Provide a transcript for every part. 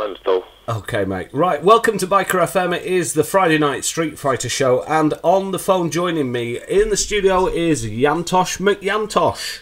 man, still. Okay, mate. Right, welcome to Bikerfm. It is the Friday night Streetfighter show, and on the phone joining me in the studio is Yantosh McYantosh.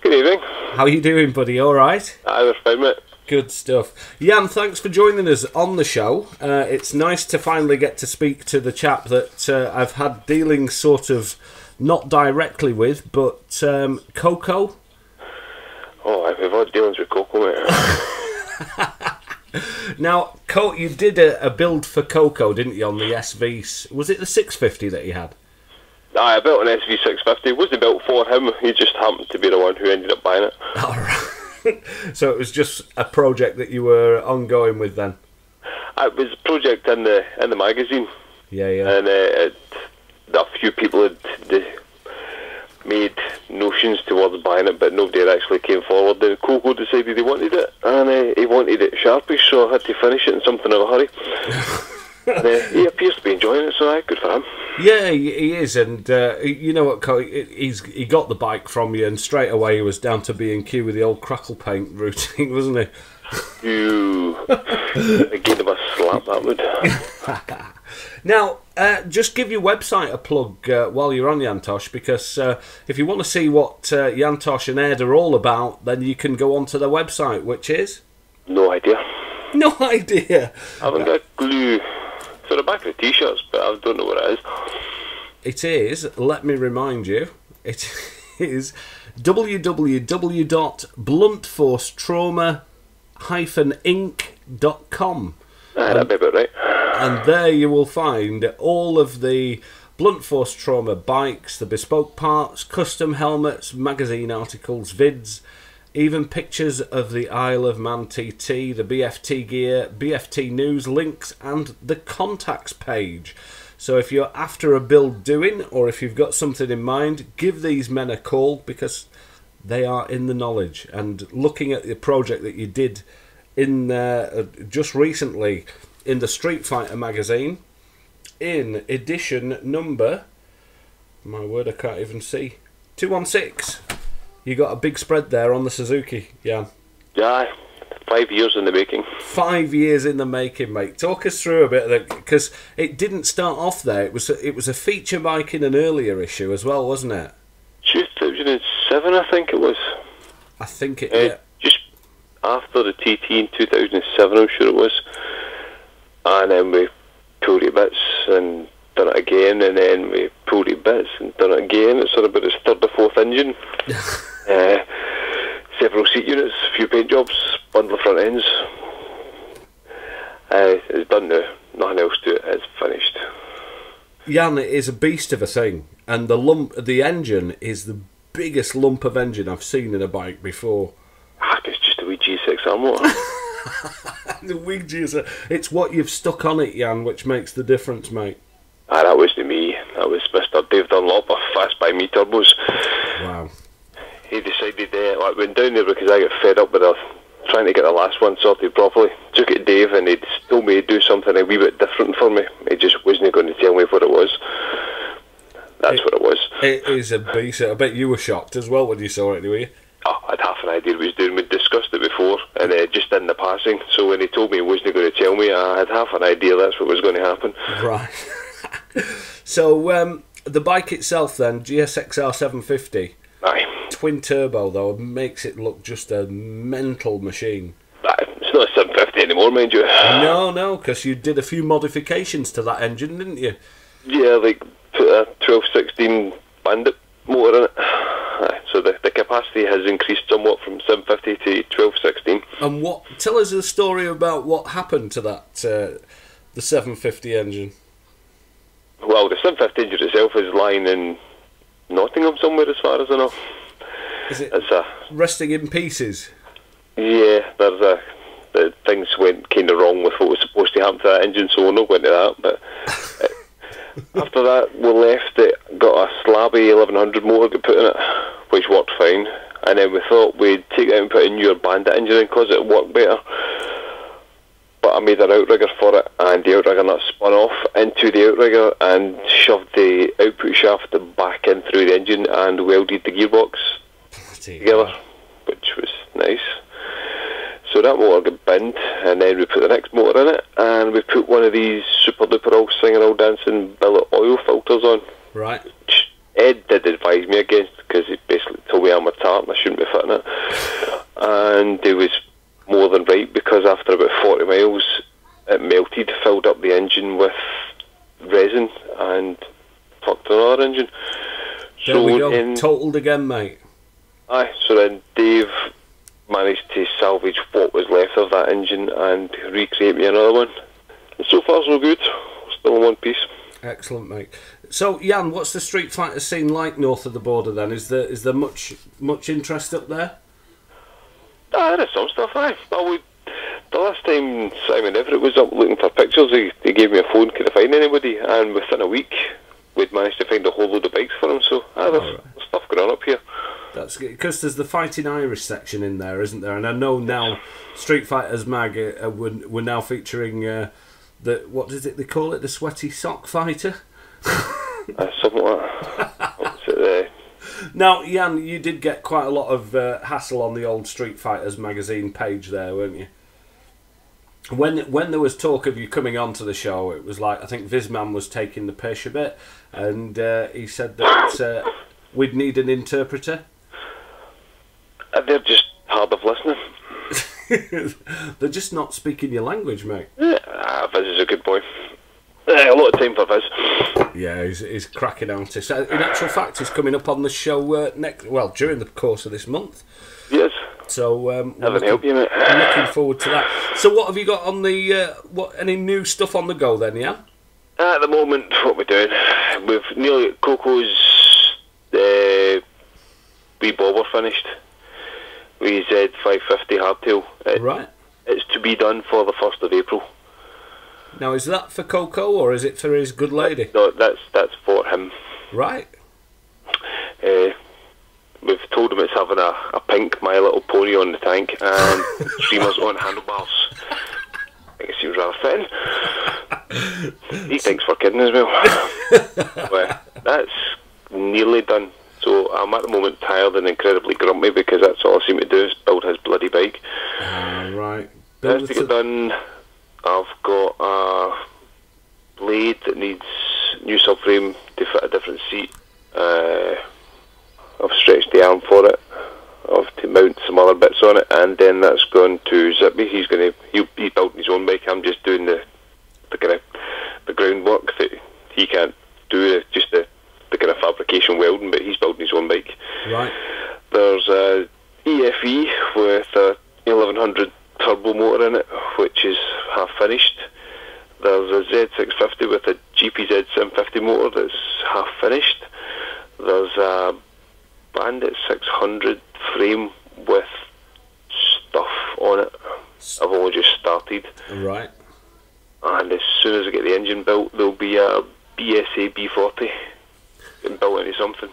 Good evening. How are you doing, buddy? All right? We're fine, mate. Good stuff. Jan, thanks for joining us on the show. It's nice to finally get to speak to the chap that I've had dealings sort of not directly with, but Coco. Oh, we've had dealings with Coco, mate. Now, you did a build for Coco, didn't you, on the SV? Was it the 650 that he had? I built an SV650. It wasn't built for him. He just happened to be the one who ended up buying it. All right. So it was just a project that you were ongoing with then? It was a project in the magazine. Yeah, yeah. And a few people had made notions towards buying it, but nobody had actually came forward. Then Coco decided he wanted it, and he wanted it sharpish, so I had to finish it in something of a hurry. And he appears to be enjoying it, so good for him. Yeah, he is, and you know what, he got the bike from you, and straight away he was down to B&Q with the old crackle paint routine, wasn't he? You gave him a slap, that would. Now, just give your website a plug while you're on, Yantosh, because if you want to see what Yantosh and Ed are all about, then you can go onto their website, which is? No idea. No idea. I haven't got a clue. It's on the back of the t-shirts, but I don't know what it is. It is, let me remind you, it is www.bluntforcetrauma-inc.com. That'd be about right. And there you will find all of the Blunt Force Trauma bikes, the bespoke parts, custom helmets, magazine articles, vids, even pictures of the Isle of Man TT, the BFT gear, BFT news, links, and the contacts page. So if you're after a build doing, or if you've got something in mind, give these men a call, because they are in the knowledge. And looking at the project that you did in just recently in the Streetfighter magazine, in edition number, my word, I can't even see, 216. You got a big spread there on the Suzuki, yeah. Yeah, 5 years in the making. 5 years in the making, mate. Talk us through a bit of that, because it didn't start off there. It was a feature bike in an earlier issue as well, wasn't it? 2007, I think it was. I think it. Yeah. Just after the TT in 2007, I'm sure it was. And then we pulled it bits and done it again, and then we pulled it bits and done it again. It's sort of about its third or fourth engine. Several seat units, a few paint jobs, bundle of front ends. It's done now. Nothing else to it. It's finished. Jan, it is a beast of a thing, and the engine is the biggest lump of engine I've seen in a bike before. It's just a wee G6 arm motor. The wig GSR. It's what you've stuck on it, Jan, which makes the difference, mate. That was to me. That was Mr. Dave Dunlop of Fast By Me Turbos. Wow. He decided I went down there because I got fed up with trying to get the last one sorted properly. Took it to Dave, and he told me to do something a wee bit different for me. He just wasn't going to tell me what it was. That's what it was. It is a beast. I bet you were shocked as well when you saw it, were you? Oh, I had half an idea what he was doing. We'd discussed it before, and just in the passing. So when he told me he wasn't going to tell me, I had half an idea that's what was going to happen. Right. So the bike itself then, GSXR 750. Aye. Twin turbo though, makes it look just a mental machine. It's not a 750 anymore, mind you. No, because you did a few modifications to that engine, didn't you? Yeah, like put a 1216 Bandit motor in it. So the capacity has increased somewhat from 750 to 1216. And tell us a story about what happened to that the 750 engine. Well, the 750 engine itself is lying in Nottingham somewhere, as far as I know. Is it resting in pieces? Yeah, things went kind of wrong with what was supposed to happen to that engine, so we'll not go into that. But after that, we left it, got a slabby 1100 motor got put in it, which worked fine. And then we thought we'd take it out and put a newer Bandit engine in because it worked better. But I made an outrigger for it, and the outrigger nut spun off into the outrigger and shoved the output shaft back in through the engine and welded the gearbox together, which was nice. So that motor got binned, and then we put the next motor in it, and we put one of these super duper all singing, all dancing billet oil filters on. Right. Which Ed did advise me against, because he basically told me I'm a tart and I shouldn't be fitting it. And he was more than right, because after about 40 miles it melted, filled up the engine with resin and fucked another engine. There we go, totaled again, mate. Aye, so then Dave managed to salvage what was left of that engine and recreate me another one. And so far so good, still in one piece. Excellent, mate. So Jan, what's the Street Fighter scene like north of the border then? Is there much interest up there? There is some stuff, aye. Well, the last time Simon Everett was up looking for pictures, he gave me a phone, could I find anybody, and within a week we'd managed to find a whole load of bikes for him, so there's stuff going on up here. That's good, because there's the Fighting Irish section in there, isn't there? And I know now Street Fighters Mag, we're now featuring what is it they call it, the Sweaty Sock Fighter? Something like that. Now, Jan, you did get quite a lot of hassle on the old Street Fighters magazine page there, weren't you? When there was talk of you coming onto the show, it was like, I think Vizman was taking the piss a bit, and he said that we'd need an interpreter. They're just hard of listening. They're just not speaking your language, mate. Yeah, Viz is a good boy. A lot of time for Viz. Yeah, he's cracking artist. In actual fact, he's coming up on the show during the course of this month. Yes. So help you, mate. I'm looking forward to that. So what have you got on the any new stuff on the go then, yeah? At the moment, what we're doing, we've nearly got Coco's wee bobber finished. We Z550 hardtail. Right. It's to be done for the 1st of April. Now, is that for Coco or is it for his good lady? No, that's for him. Right. We've told him it's having a pink My Little Pony on the tank and streamers on handlebars. I think it seems rather fitting. He thinks we're kidding as well. But that's nearly done. So I'm at the moment tired and incredibly grumpy because that's all I seem to do is build his bloody bike. Right. That's to get done. I've got a blade that needs new subframe to fit a different seat. I've stretched the arm for it. I've to mount some other bits on it, and then that's gone to Zippy. He's building his own bike. I'm just doing the groundwork that he can't do. Just the kind of fabrication welding, but he's building his own bike. Right. There's a EFE with a 1100 turbo motor in it, which is half finished. There's a Z650 with a GPZ 750 motor that's half finished. There's a Bandit 600 frame with stuff on it. I've only just started. Right. And as soon as I get the engine built, there'll be a BSA B40 built into something.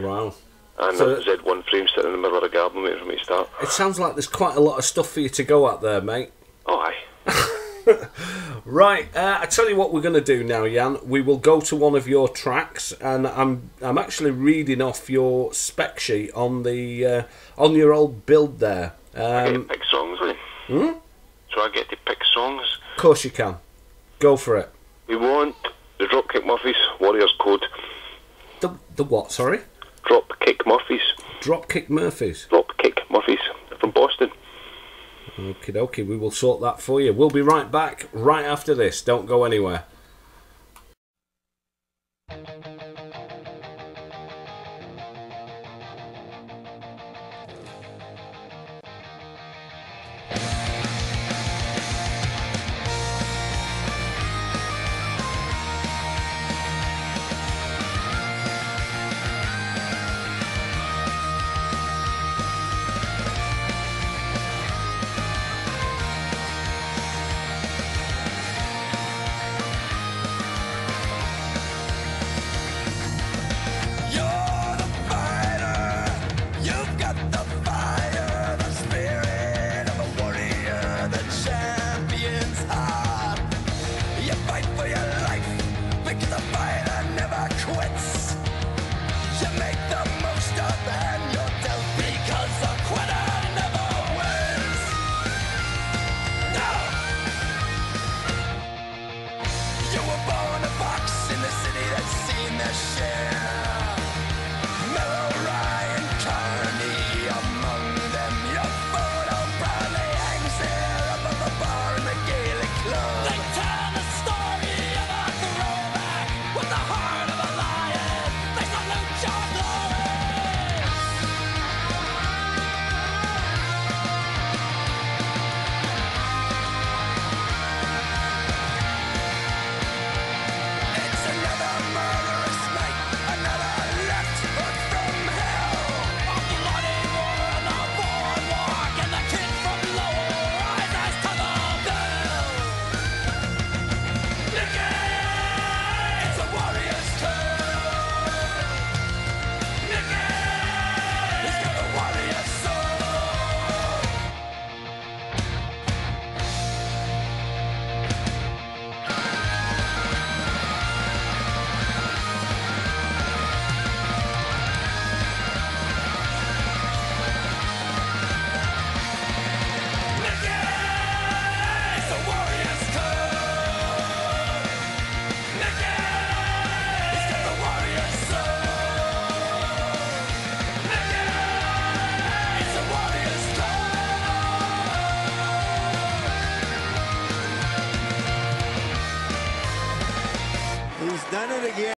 Wow. And so a Z1 frame sitting in the middle of the garden waiting for me to start. It sounds like there's quite a lot of stuff for you to go at there, mate. Oh, aye. Right, I tell you what we're going to do now, Jan. We will go to one of your tracks, and I'm actually reading off your spec sheet on the on your old build there. I get to pick songs, Lee. So I get to pick songs. Of course you can. Go for it. We want the Dropkick Murphys, Warriors Code. The what? Sorry. Dropkick Murphys. Dropkick Murphys. Dropkick Murphys from Boston. Okie dokie, we will sort that for you. We'll be right back right after this. Don't go anywhere.